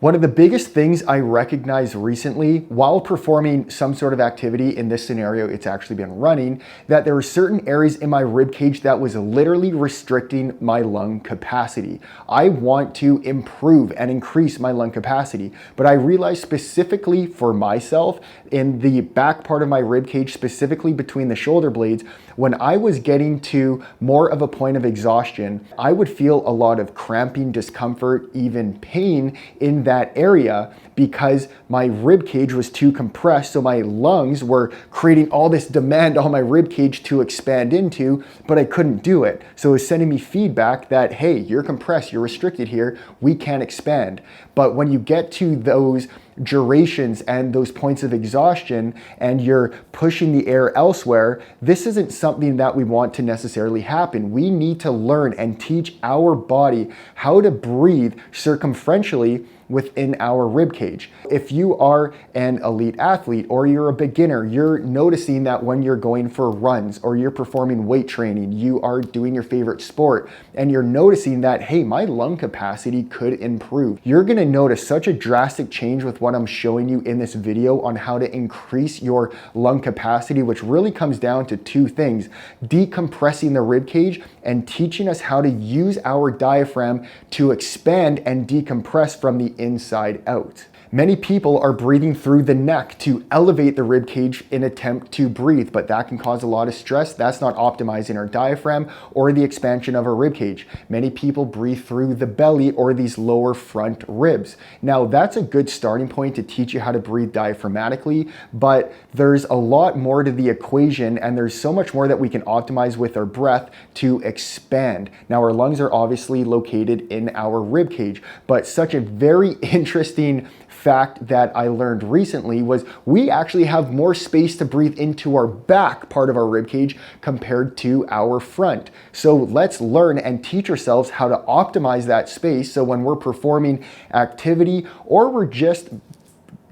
One of the biggest things I recognized recently while performing some sort of activity, in this scenario, it's actually been running, that there were certain areas in my rib cage that was literally restricting my lung capacity. I want to improve and increase my lung capacity, but I realized specifically for myself in the back part of my rib cage, specifically between the shoulder blades, when I was getting to more of a point of exhaustion, I would feel a lot of cramping, discomfort, even pain in that area because my rib cage was too compressed. So my lungs were creating all this demand on my rib cage to expand into, but I couldn't do it. So it was sending me feedback that, hey, you're compressed, you're restricted here, we can't expand. But when you get to those durations and those points of exhaustion and you're pushing the air elsewhere, this isn't something that we want to necessarily happen. We need to learn and teach our body how to breathe circumferentially within our rib cage. If you are an elite athlete or you're a beginner, you're noticing that when you're going for runs or you're performing weight training, you are doing your favorite sport, and you're noticing that, hey, my lung capacity could improve. You're gonna notice such a drastic change with what I'm showing you in this video on how to increase your lung capacity, which really comes down to two things: decompressing the rib cage and teaching us how to use our diaphragm to expand and decompress from the inside out. Many people are breathing through the neck to elevate the rib cage in attempt to breathe, but that can cause a lot of stress. That's not optimizing our diaphragm or the expansion of our rib cage. Many people breathe through the belly or these lower front ribs. Now, that's a good starting point to teach you how to breathe diaphragmatically, but there's a lot more to the equation, and there's so much more that we can optimize with our breath to expand. Now, our lungs are obviously located in our rib cage, but such a very interesting fact that I learned recently was we actually have more space to breathe into our back part of our rib cage compared to our front. So let's learn and teach ourselves how to optimize that space so when we're performing activity or we're just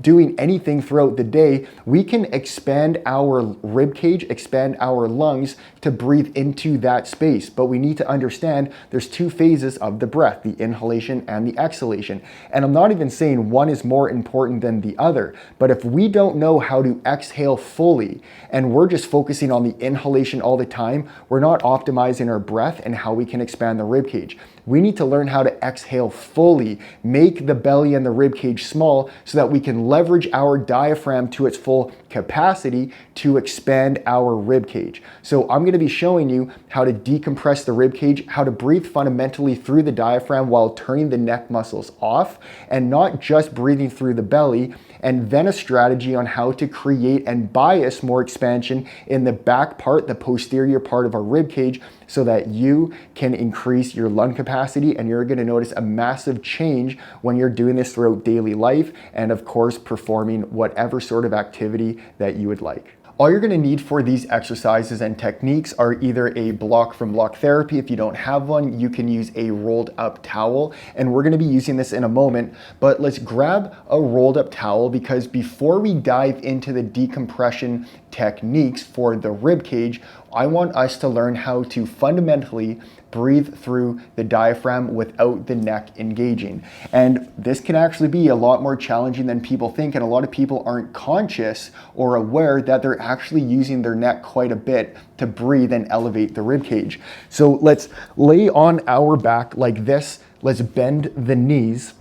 doing anything throughout the day, we can expand our rib cage, expand our lungs to breathe into that space. But we need to understand there's two phases of the breath, the inhalation and the exhalation. And I'm not even saying one is more important than the other, but if we don't know how to exhale fully and we're just focusing on the inhalation all the time, we're not optimizing our breath and how we can expand the rib cage. We need to learn how to exhale fully, make the belly and the rib cage small so that we can leverage our diaphragm to its full capacity to expand our rib cage. So I'm going to be showing you how to decompress the rib cage, how to breathe fundamentally through the diaphragm while turning the neck muscles off and not just breathing through the belly, and then a strategy on how to create and bias more expansion in the back part, the posterior part of our rib cage, so that you can increase your lung capacity, and you're gonna notice a massive change when you're doing this throughout daily life and of course performing whatever sort of activity that you would like. All you're gonna need for these exercises and techniques are either a block from Block Therapy. If you don't have one, you can use a rolled up towel, and we're gonna be using this in a moment, but let's grab a rolled up towel because before we dive into the decompression techniques for the rib cage, I want us to learn how to fundamentally breathe through the diaphragm without the neck engaging. And this can actually be a lot more challenging than people think, and a lot of people aren't conscious or aware that they're actually using their neck quite a bit to breathe and elevate the rib cage. So let's lay on our back like this. Let's bend the knees.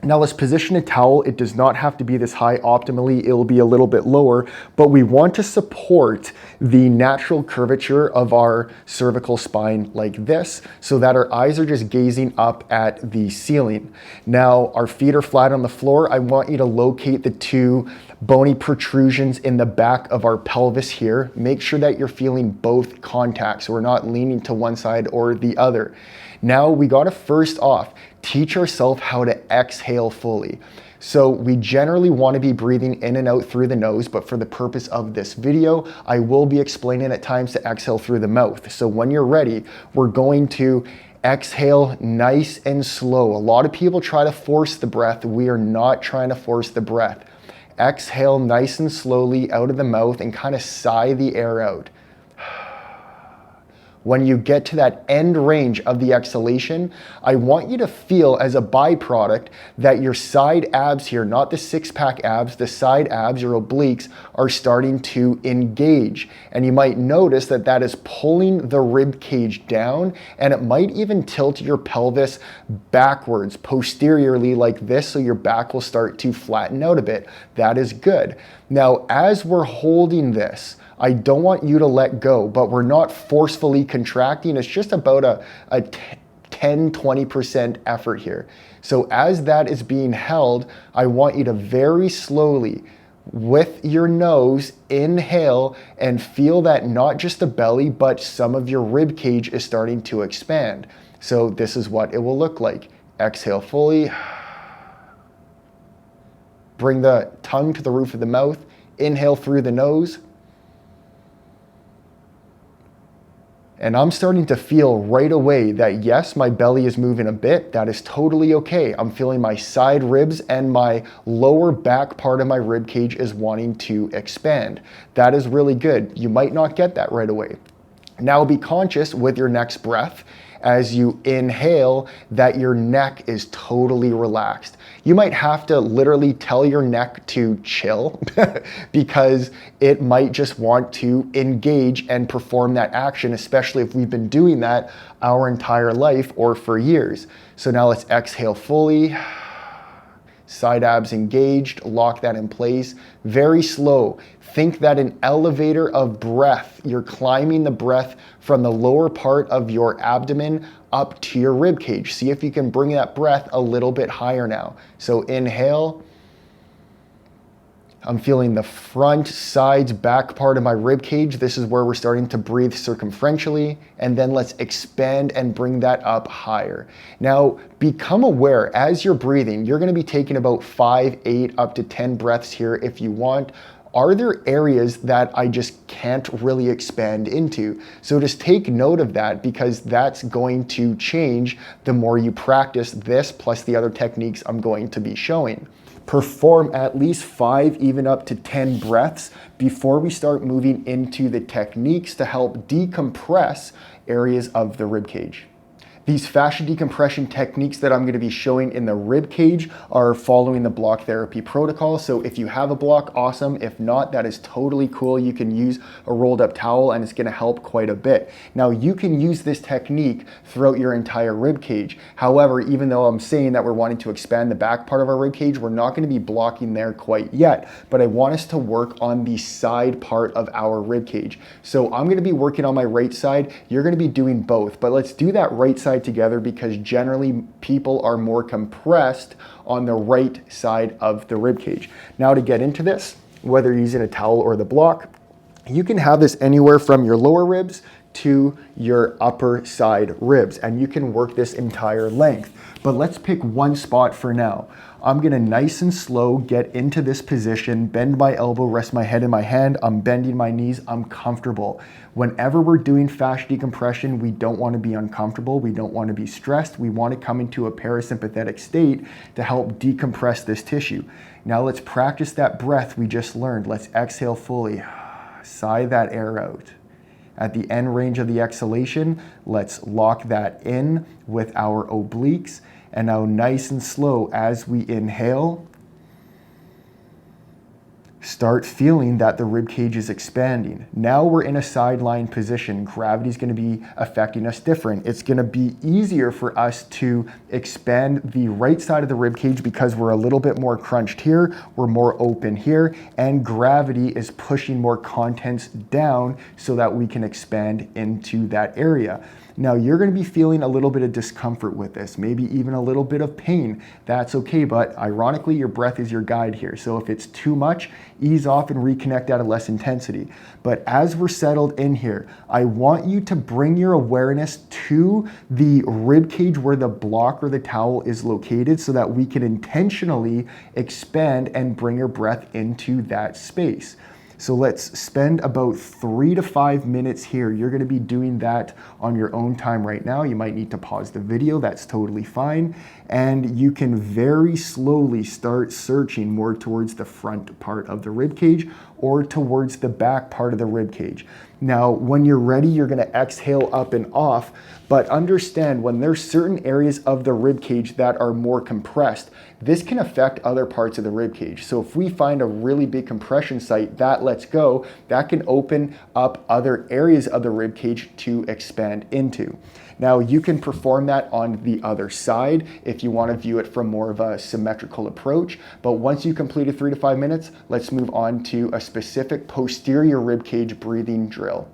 Now let's position a towel. It does not have to be this high. Optimally, it'll be a little bit lower, but we want to support the natural curvature of our cervical spine like this so that our eyes are just gazing up at the ceiling. Now our feet are flat on the floor. I want you to locate the two bony protrusions in the back of our pelvis here. Make sure that you're feeling both contacts, so we're not leaning to one side or the other. Now we gotta first off teach ourselves how to exhale fully. So we generally want to be breathing in and out through the nose, but for the purpose of this video, I will be explaining at times to exhale through the mouth. So when you're ready, we're going to exhale nice and slow. A lot of people try to force the breath. We are not trying to force the breath. Exhale nice and slowly out of the mouth and kind of sigh the air out. When you get to that end range of the exhalation, I want you to feel as a byproduct that your side abs here, not the six-pack abs, the side abs, your obliques, are starting to engage. And you might notice that that is pulling the rib cage down, and it might even tilt your pelvis backwards, posteriorly like this, so your back will start to flatten out a bit. That is good. Now, as we're holding this, I don't want you to let go, but we're not forcefully contracting. It's just about a 10-20% effort here. So as that is being held, I want you to very slowly, with your nose, inhale and feel that not just the belly, but some of your rib cage is starting to expand. So this is what it will look like. Exhale fully. Bring the tongue to the roof of the mouth. Inhale through the nose. And I'm starting to feel right away that yes, my belly is moving a bit. That is totally okay. I'm feeling my side ribs and my lower back part of my rib cage is wanting to expand. That is really good. You might not get that right away. Now be conscious with your next breath as you inhale that your neck is totally relaxed. You might have to literally tell your neck to chill because it might just want to engage and perform that action, especially if we've been doing that our entire life or for years. So now let's exhale fully. Side abs engaged, lock that in place. Very slow. Think that an elevator of breath, you're climbing the breath from the lower part of your abdomen up to your rib cage. See if you can bring that breath a little bit higher now. So inhale. I'm feeling the front, sides, back part of my rib cage. This is where we're starting to breathe circumferentially. And then let's expand and bring that up higher. Now, become aware as you're breathing, you're gonna be taking about 5, 8, up to 10 breaths here if you want. Are there areas that I just can't really expand into? So just take note of that because that's going to change the more you practice this plus the other techniques I'm going to be showing. Perform at least 5, even up to 10 breaths before we start moving into the techniques to help decompress areas of the rib cage. These fascia decompression techniques that I'm going to be showing in the rib cage are following the block therapy protocol. So if you have a block, awesome. If not, that is totally cool. You can use a rolled up towel and it's going to help quite a bit. Now you can use this technique throughout your entire rib cage. However, even though I'm saying that we're wanting to expand the back part of our rib cage, we're not going to be blocking there quite yet, but I want us to work on the side part of our rib cage. So I'm going to be working on my right side. You're going to be doing both, but let's do that right side together because generally people are more compressed on the right side of the rib cage. Now to get into this, whether you're using a towel or the block, you can have this anywhere from your lower ribs to your upper side ribs, and you can work this entire length. But let's pick one spot for now. I'm gonna nice and slow get into this position, bend my elbow, rest my head in my hand, I'm bending my knees, I'm comfortable. Whenever we're doing fascia decompression, we don't wanna be uncomfortable, we don't wanna be stressed, we wanna come into a parasympathetic state to help decompress this tissue. Now let's practice that breath we just learned. Let's exhale fully, sigh that air out. At the end range of the exhalation, let's lock that in with our obliques. And now nice and slow as we inhale, start feeling that the rib cage is expanding. Now we're in a sideline position. Gravity is going to be affecting us different. It's going to be easier for us to expand the right side of the rib cage because we're a little bit more crunched here, we're more open here, and gravity is pushing more contents down so that we can expand into that area. Now you're going to be feeling a little bit of discomfort with this, maybe even a little bit of pain. That's okay, but ironically your breath is your guide here. So if it's too much, ease off and reconnect at a less intensity. But as we're settled in here, I want you to bring your awareness to the rib cage where the block or the towel is located so that we can intentionally expand and bring your breath into that space. So let's spend about 3 to 5 minutes here. You're gonna be doing that on your own time right now. You might need to pause the video, that's totally fine. And you can very slowly start searching more towards the front part of the rib cage or towards the back part of the rib cage. Now, when you're ready, you're gonna exhale up and off, but understand when there's certain areas of the rib cage that are more compressed, this can affect other parts of the rib cage. So if we find a really big compression site that lets go, that can open up other areas of the rib cage to expand into. Now you can perform that on the other side if you want to view it from more of a symmetrical approach. But once you completed 3 to 5 minutes, let's move on to a specific posterior rib cage breathing drill.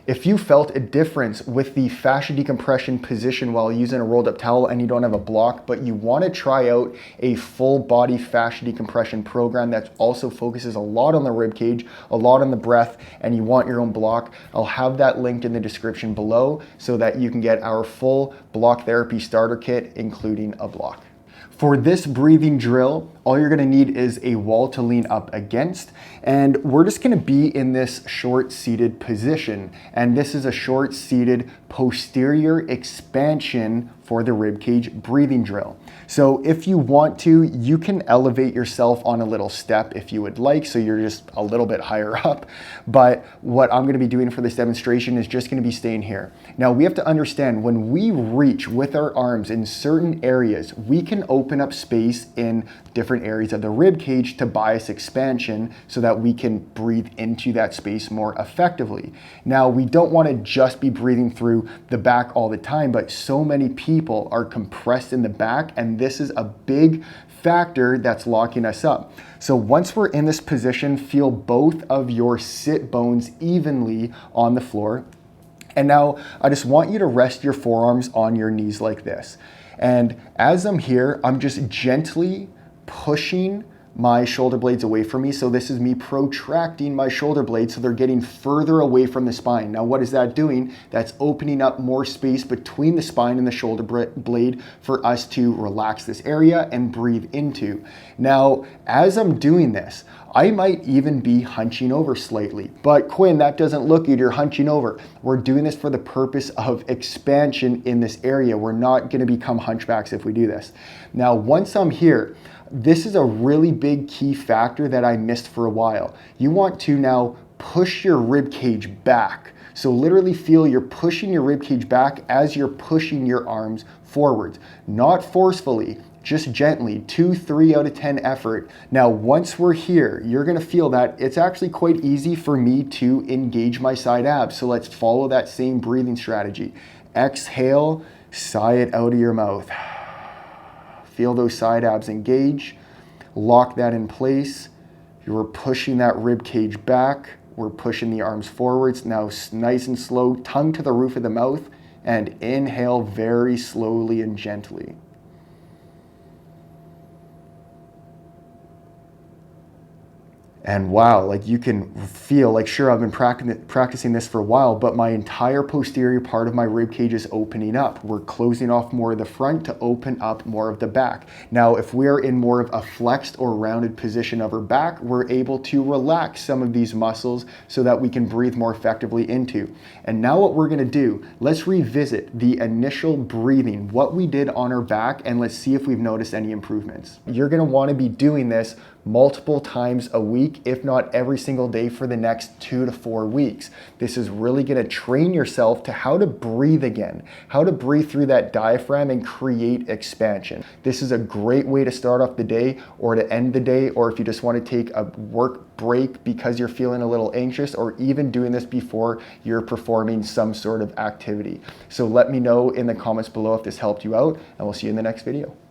If you felt a difference with the fascia decompression position while using a rolled up towel and you don't have a block, but you want to try out a full body fascia decompression program that also focuses a lot on the rib cage, a lot on the breath, and you want your own block, I'll have that linked in the description below so that you can get our full block therapy starter kit, including a block. For this breathing drill, all you're gonna need is a wall to lean up against, and we're just gonna be in this short seated position. And this is a short seated posterior expansion for the ribcage breathing drill. So if you want to, you can elevate yourself on a little step if you would like, so you're just a little bit higher up. But what I'm gonna be doing for this demonstration is just gonna be staying here. Now we have to understand when we reach with our arms in certain areas, we can open up space in different areas of the rib cage to bias expansion so that we can breathe into that space more effectively. Now, we don't want to just be breathing through the back all the time, but so many people are compressed in the back, and this is a big factor that's locking us up. So once we're in this position, feel both of your sit bones evenly on the floor. And now I just want you to rest your forearms on your knees like this. And as I'm here, I'm just gently pushing my shoulder blades away from me. So this is me protracting my shoulder blades so they're getting further away from the spine. Now what is that doing? That's opening up more space between the spine and the shoulder blade for us to relax this area and breathe into. Now, as I'm doing this, I might even be hunching over slightly, but Quinn, that doesn't look good, you're hunching over. We're doing this for the purpose of expansion in this area. We're not gonna become hunchbacks if we do this. Now, once I'm here, this is a really big key factor that I missed for a while. You want to now push your rib cage back. So literally feel you're pushing your rib cage back as you're pushing your arms forwards, not forcefully, just gently, 2, 3 out of 10 effort. Now, once we're here, you're gonna feel that it's actually quite easy for me to engage my side abs. So let's follow that same breathing strategy. Exhale, sigh it out of your mouth. Feel those side abs engage, lock that in place. You're pushing that rib cage back. We're pushing the arms forwards. Now nice and slow, tongue to the roof of the mouth, and inhale very slowly and gently. And wow, like you can feel like, sure, I've been practicing this for a while, but my entire posterior part of my rib cage is opening up. We're closing off more of the front to open up more of the back. Now, if we're in more of a flexed or rounded position of our back, we're able to relax some of these muscles so that we can breathe more effectively into. And now what we're gonna do, let's revisit the initial breathing, what we did on our back, and let's see if we've noticed any improvements. You're gonna wanna be doing this multiple times a week, if not every single day for the next 2 to 4 weeks. This is really gonna train yourself to how to breathe again, how to breathe through that diaphragm and create expansion. This is a great way to start off the day or to end the day, or if you just wanna take a work break because you're feeling a little anxious, or even doing this before you're performing some sort of activity. So let me know in the comments below if this helped you out, and we'll see you in the next video.